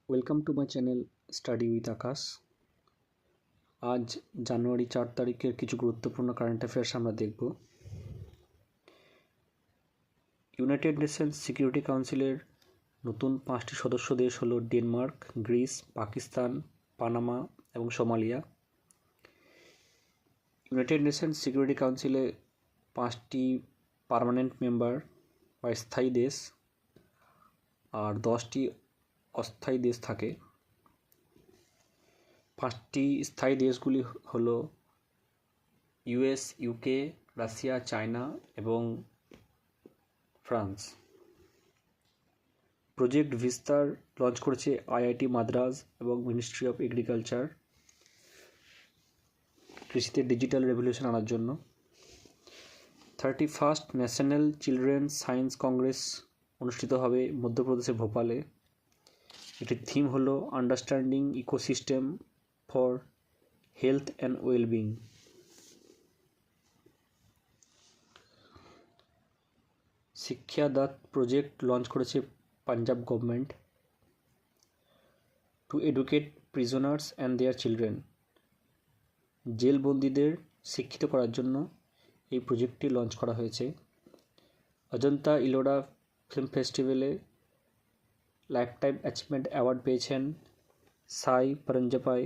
Welcome to my channel study with Akash. আজ জানুয়ারি 4 তারিখের কিছু গুরুত্বপূর্ণ কারেন্ট অ্যাফেয়ার্স আমরা দেখব। ইউনাইটেড নেশনস সিকিউরিটি কাউন্সিলের নতুন 5টি সদস্য দেশ হলো ডেনমার্ক, গ্রিস, পাকিস্তান, পানামা এবং সোমালিয়া। ইউনাইটেড নেশনস সিকিউরিটি কাউন্সিলে 5টি পার্মানেন্ট মেম্বার বা স্থায়ী দেশ আর 10টি অস্থায়ী দেশ থাকে। 5টি স্থায়ী দেশগুলি হলো ইউএস, ইউকে, রাশিয়া, চায়না এবং ফ্রান্স। প্রজেক্ট ভিস্তার লঞ্চ করেছে আইআইটি মাদ্রাজ এবং মিনিস্ট্রি অফ এগ্রিকালচার কৃষিতে ডিজিটাল রেভলিউশন আনার জন্য। 31st national children science Congress অনুষ্ঠিত হবে মধ্যপ্রদেশের ভোপালে। এটির থিম হলো understanding ecosystem for health and wellbeing. শিক্ষাদাত প্রজেক্ট লঞ্চ করেছে Punjab government to educate prisoners and their children. জেলবন্দীদের শিক্ষিত করার জন্য এই প্রজেক্টটি লঞ্চ করা হয়েছে। অজন্তা ইলোরা ফিল্ম ফেস্টিভ্যালে লাইফটাইম অ্যাচিভমেন্ট অ্যাওয়ার্ড পেয়েছেন সাই পরঞ্জাপাই।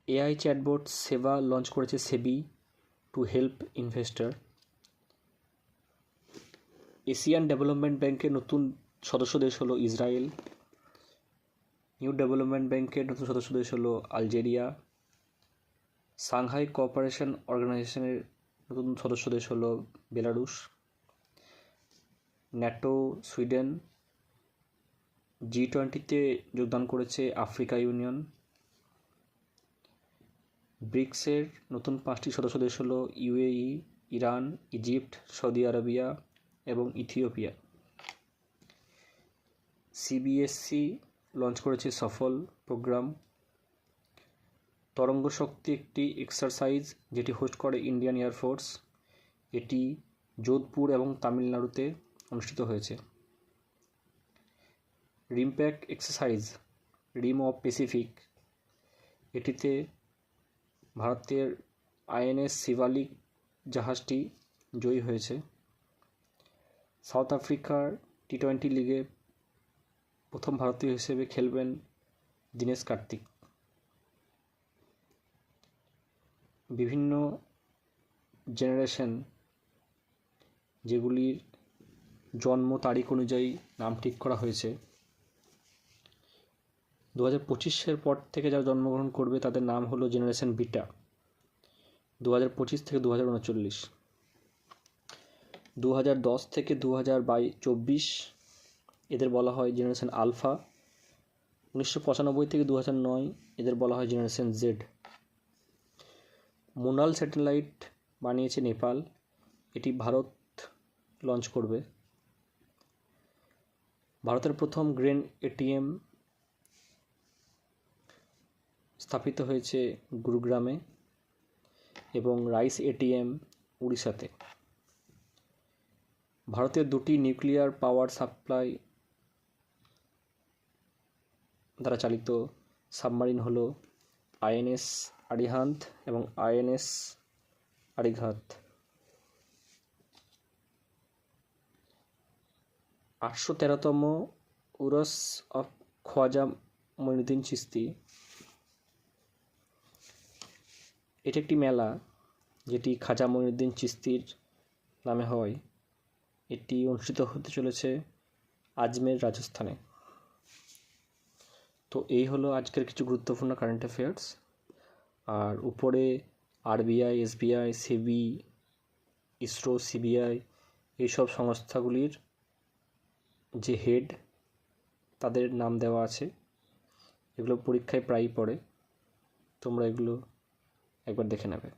এআই চ্যাটবোট সেবা লঞ্চ করেছে SEBI to help investor. Asian development ব্যাংকের নতুন সদস্য দেশ হলো ইসরায়েল। নিউ ডেভেলপমেন্ট ব্যাংকের নতুন সদস্য দেশ হলো আলজেরিয়া। সাংহাই কোঅপারেশন অর্গানাইজেশনের নতুন সদস্য দেশ হলো বেলারুশ। NATO, Sweden. G20-তে যোগদান করেছে আফ্রিকা ইউনিয়ন। ব্রিক্সের নতুন 5টি সদস্য দেশ হলো UAE, Iran, Egypt, Saudi Arabia এবং ইথিওপিয়া। সিবিএসসি লঞ্চ করেছে সফল প্রোগ্রাম। তরঙ্গ শক্তি একটি এক্সারসাইজ যেটি হোস্ট করে ইন্ডিয়ান এয়ারফোর্স। এটি যোধপুর এবং তামিলনাড়ুতে অনুষ্ঠিত হয়েছে। রিমপ্যাক এক্সারসাইজ রিম অফ প্যাসিফিক, এটিতে ভারতের আইএনএস শিবালিক জাহাজটি জয়ী হয়েছে। সাউথ আফ্রিকার টি20 লিগে প্রথম ভারতীয় হিসেবে খেলবেন দীনেশ কার্তিক। বিভিন্ন জেনারেশন যেগুলির জন্ম তারিখ অনুযায়ী নাম ঠিক করা হয়েছে, 2025-এর পর থেকে যারা জন্মগ্রহণ করবে তাদের নাম হলো জেনারেশন বিটা। 2025 থেকে 2039, 2010 থেকে 2024 এদের বলা হয় জেনারেশন আলফা। 1995 থেকে 2009 এদের বলা হয় জেনারেশন জেড। মোনাল স্যাটেলাইট বানিয়েছে নেপাল, এটি ভারত লঞ্চ করবে। ভারতের প্রথম গ্রেন এটিএম স্থাপিত হয়েছে গুরুগ্রামে এবং রাইস এটিএম উড়িষ্যাতে। ভারতের 2টি নিউক্লিয়ার পাওয়ার সাপ্লাই দ্বারা চালিত সাবমারিন হলো আইএনএস আরিহান্ত এবং আইএনএস আরিঘাত। 813তম উরস অফ খোয়াজা মঈনুদ্দিন চিশতি, এটি একটি মেলা যেটি খাজা মঈনুদ্দিন চিশতির নামে হয়। এটি অনুষ্ঠিত হতে চলেছে আজমের, রাজস্থানে। তো এই হলো আজকের কিছু গুরুত্বপূর্ণ কারেন্ট অ্যাফেয়ার্স। আর উপরে RBI, SBI, SEBI, ISRO, CBI এইসব সংস্থাগুলির যে হেড তাদের নাম দেওয়া আছে। এগুলো পরীক্ষায় প্রায়ই পড়ে, তোমরা এগুলো একবার দেখে নেবে।